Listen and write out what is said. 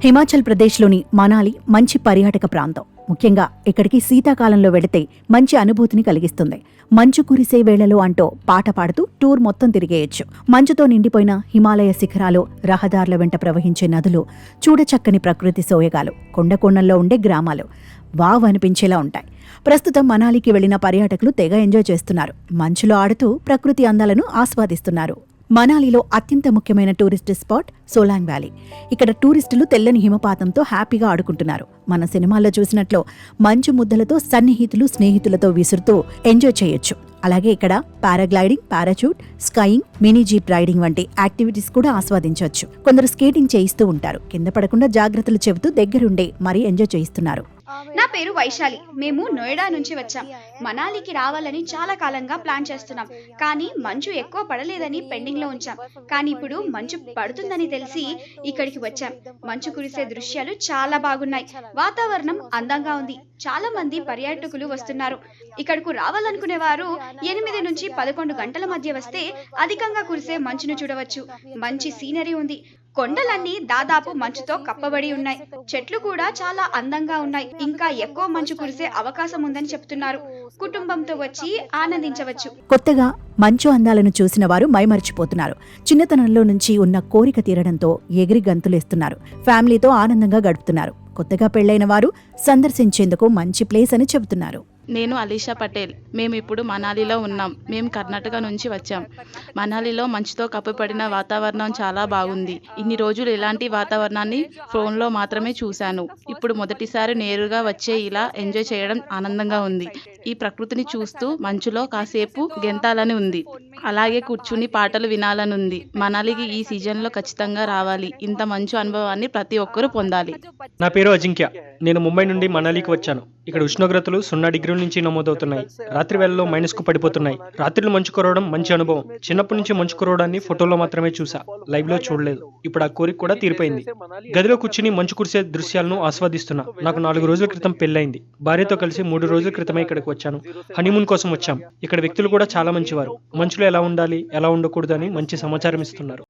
హిమాచల్ ప్రదేశ్లోని మనాలి మంచి పర్యాటక ప్రాంతం. ముఖ్యంగా ఇక్కడికి శీతాకాలంలో వెడితే మంచి అనుభూతిని కలిగిస్తుంది. మంచు కురిసే వేళలో అంటూ పాట పాడుతూ టూర్ మొత్తం తిరిగేయచ్చు. మంచుతో నిండిపోయిన హిమాలయ శిఖరాలు, రహదారుల వెంట ప్రవహించే నదులు, చూడచక్కని ప్రకృతి సోయగాలు, కొండకోణంలో ఉండే గ్రామాలు వావ్ అనిపించేలా ఉంటాయి. ప్రస్తుతం మనాలికి వెళ్లిన పర్యాటకులు తెగ ఎంజాయ్ చేస్తున్నారు. మంచులో ఆడుతూ ప్రకృతి అందాలను ఆస్వాదిస్తున్నారు. మనాలిలో అత్యంత ముఖ్యమైన టూరిస్ట్ స్పాట్ సోలాంగ్ వ్యాలీ. ఇక్కడ టూరిస్టులు తెల్లని హిమపాతంతో హ్యాపీగా ఆడుకుంటున్నారు. మన సినిమాల్లో చూసినట్లు మంచు ముద్దలతో సన్నిహితులు, స్నేహితులతో విసురుతూ ఎంజాయ్ చేయొచ్చు. అలాగే ఇక్కడ paragliding, parachute, skiing, mini jeep riding వంటి యాక్టివిటీస్ కూడా ఆస్వాదించవచ్చు. కొందరు స్కేటింగ్ చేయిస్తూ ఉంటారు. కింద పడకుండా జాగ్రత్తలు చెబుతూ దగ్గరుండే మరీ ఎంజాయ్ చేయిస్తున్నారు. నా పేరు వైశాలి. మేము నోయిడా నుంచి వచ్చాం. మనాలికి రావాలని చాలా కాలంగా ప్లాన్ చేస్తున్నాం. కానీ మంచు ఎక్కువ పడలేదని పెండింగ్ లో ఉంచాం. కానీ ఇప్పుడు మంచు పడుతుందని తెలిసి ఇక్కడికి వచ్చాం. మంచు కురిసే దృశ్యాలు చాలా బాగున్నాయి. వాతావరణం అందంగా ఉంది. చాలా మంది పర్యాటకులు వస్తున్నారు. ఇక్కడకు రావాలనుకునే వారు 8 నుంచి 11 గంటల మధ్య వస్తే అధికంగా కురిసే మంచును చూడవచ్చు. మంచి సీనరీ ఉంది. కొండలన్నీ దాదాపు మంచుతో కప్పబడి ఉన్నాయి. చెట్లు కూడా చాలా అందంగా ఉన్నాయి. ఇంకా ఎక్కువ మంచు కురిసే అవకాశం ఉందని చెప్తున్నారు. కుటుంబంతో వచ్చి ఆనందించవచ్చు. కొత్తగా మంచు అందాలను చూసిన వారు మైమరిచిపోతున్నారు. చిన్నతనంలో నుంచి ఉన్న కోరిక తీరడంతో ఎగిరి గంతులేస్తున్నారు. ఫ్యామిలీతో ఆనందంగా గడుపుతున్నారు. కొత్తగా పెళ్లైన వారు సందర్శించేందుకు మంచి ప్లేస్ అని చెబుతున్నారు. నేను అలీషా పటేల్. మేము ఇప్పుడు మనాలిలో ఉన్నాం. మేము కర్ణాటక నుంచి వచ్చాం. మనాలిలో మంచుతో కప్పబడిన వాతావరణం చాలా బాగుంది. ఇన్ని రోజులు ఇలాంటి వాతావరణాన్ని ఫోన్లో మాత్రమే చూశాను. ఇప్పుడు మొదటిసారి నేరుగా వచ్చే ఇలా ఎంజాయ్ చేయడం ఆనందంగా ఉంది. ఈ ప్రకృతిని చూస్తూ మంచులో కాసేపు గెంతాలని ఉంది. అలాగే కూర్చుని పాటలు వినాలనుంది. మనాలికి ఈ సీజన్లో ఖచ్చితంగా రావాలి. ఇంత మంచు అనుభవాన్ని ప్రతి ఒక్కరూ పొందాలి. నా పేరు అజింక్య. నేను ముంబై నుండి మనాలికి వచ్చాను. ఇక్కడ ఉష్ణోగ్రతలు 0 డిగ్రీల నుంచి నమోదవుతున్నాయి. రాత్రి వేళల్లో -కు పడిపోతున్నాయి. రాత్రులు మంచు కురవడం మంచి అనుభవం. చిన్నప్పటి నుంచి మంచు కురవడాన్ని ఫోటోలో మాత్రమే చూసా, లైవ్ లో చూడలేదు. ఇప్పుడు ఆ కోరిక కూడా తీరిపోయింది. గదిలో కూర్చుని మంచు కురిసే దృశ్యాలను ఆస్వాదిస్తున్నా. నాకు 4 రోజుల క్రితం పెళ్ళైంది. భార్యతో కలిసి 3 రోజుల క్రితమే ఇక్కడికి వచ్చాను. హనీమూన్ కోసం వచ్చాం. ఇక్కడ వ్యక్తులు కూడా చాలా మంచివారు. మంచులో ఎలా ఉండాలి, ఎలా ఉండకూడదు అని మంచి సమాచారం ఇస్తున్నారు.